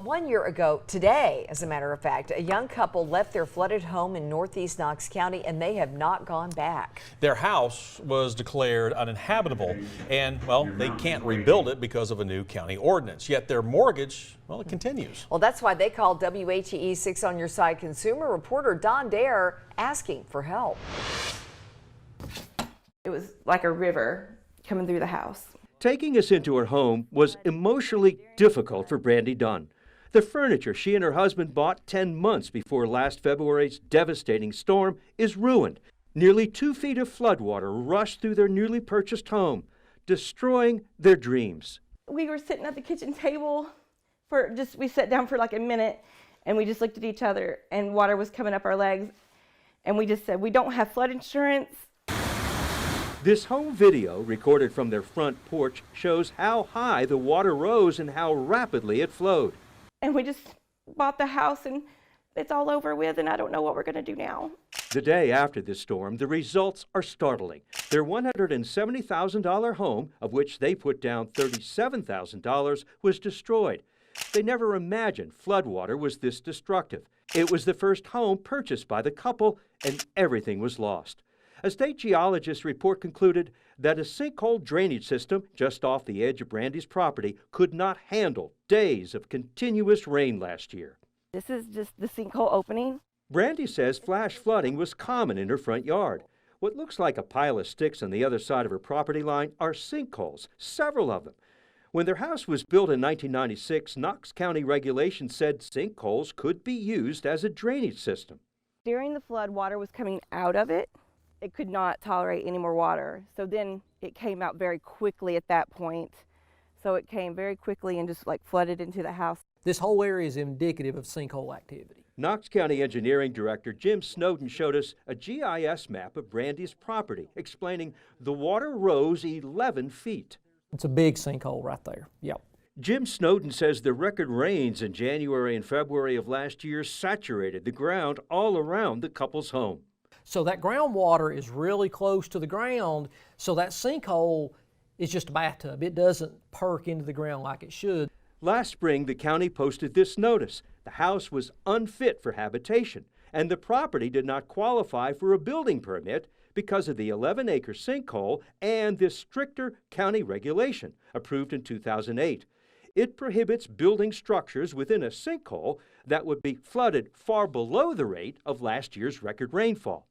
1 year ago today, as a matter of fact, a young couple left their flooded home in northeast Knox County and they have not gone back. Their house was declared uninhabitable and, well, they can't rebuild it because of a new county ordinance. Yet their mortgage, well, it continues. Well, that's why they called WATE 6 on Your Side consumer reporter Don Dare asking for help. It was like a river coming through the house. Taking us into her home was emotionally difficult for Brandy Dunn. The furniture she and her husband bought 10 months before last February's devastating storm is ruined. Nearly 2 feet of floodwater rushed through their newly purchased home, destroying their dreams. We were sitting at the kitchen table we sat down for like a minute and we just looked at each other and water was coming up our legs and we just said, we don't have flood insurance. This home video, recorded from their front porch, shows how high the water rose and how rapidly it flowed. And we just bought the house and it's all over with and I don't know what we're going to do now. The day after the storm, the results are startling. Their $170,000 home, of which they put down $37,000, was destroyed. They never imagined floodwater was this destructive. It was the first home purchased by the couple and everything was lost. A state geologist's report concluded that a sinkhole drainage system just off the edge of Brandy's property could not handle days of continuous rain last year. This is just the sinkhole opening. Brandy says flash flooding was common in her front yard. What looks like a pile of sticks on the other side of her property line are sinkholes, several of them. When their house was built in 1996, Knox County regulations said sinkholes could be used as a drainage system. During the flood, water was coming out of it. It could not tolerate any more water. So then it came out very quickly at that point. So it came very quickly and just like flooded into the house. This whole area is indicative of sinkhole activity. Knox County Engineering Director Jim Snowden showed us a GIS map of Brandy's property, explaining the water rose 11 feet. It's a big sinkhole right there. Yep. Jim Snowden says the record rains in January and February of last year saturated the ground all around the couple's home. So that groundwater is really close to the ground, so that sinkhole is just a bathtub. It doesn't perk into the ground like it should. Last spring, the county posted this notice. The house was unfit for habitation, and the property did not qualify for a building permit because of the 11-acre sinkhole and this stricter county regulation approved in 2008. It prohibits building structures within a sinkhole that would be flooded far below the rate of last year's record rainfall.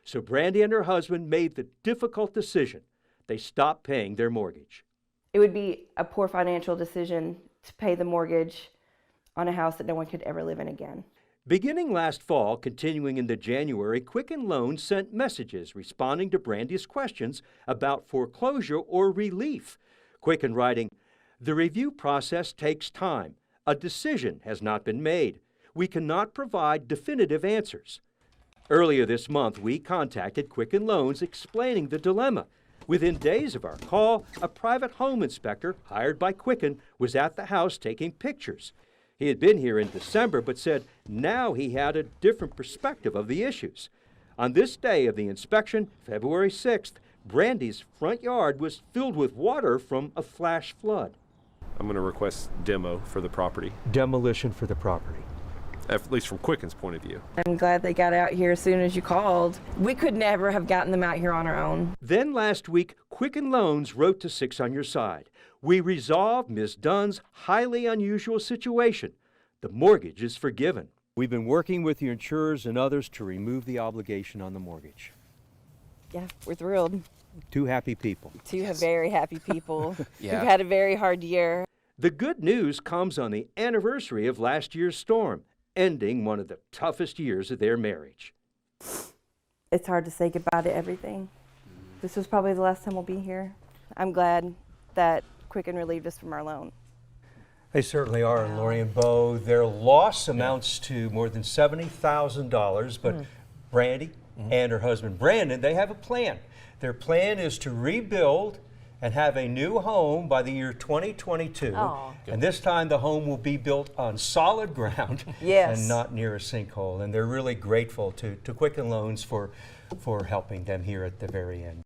So Brandy and her husband made the difficult decision. They stopped paying their mortgage. It would be a poor financial decision to pay the mortgage on a house that no one could ever live in again. Beginning last fall, continuing into January, Quicken Loans sent messages responding to Brandy's questions about foreclosure or relief. Quicken writing, "The review process takes time. A decision has not been made. We cannot provide definitive answers." Earlier this month, we contacted Quicken Loans explaining the dilemma. Within days of our call, a private home inspector hired by Quicken was at the house taking pictures. He had been here in December, but said now he had a different perspective of the issues. On this day of the inspection, February 6th, Brandy's front yard was filled with water from a flash flood. I'm going to request demo for the property. Demolition for the property. At least from Quicken's point of view. I'm glad they got out here as soon as you called. We could never have gotten them out here on our own. Then last week, Quicken Loans wrote to 6 on Your Side. "We resolved Ms. Dunn's highly unusual situation. The mortgage is forgiven." We've been working with the insurers and others to remove the obligation on the mortgage. Yeah, we're thrilled. 2 happy people. 2 very happy people. Yeah. We've had a very hard year. The good news comes on the anniversary of last year's storm, ending one of the toughest years of their marriage. It's hard to say goodbye to everything. This was probably the last time we'll be here. I'm glad that Quicken relieved us from our loan. They certainly are, and Lori and Bo. Their loss amounts to more than $70,000, but Brandy and her husband Brandon, they have a plan. Their plan is to rebuild and have a new home by the year 2022. Aww. And this time the home will be built on solid ground Yes. and not near a sinkhole. And they're really grateful to Quicken Loans for helping them here at the very end.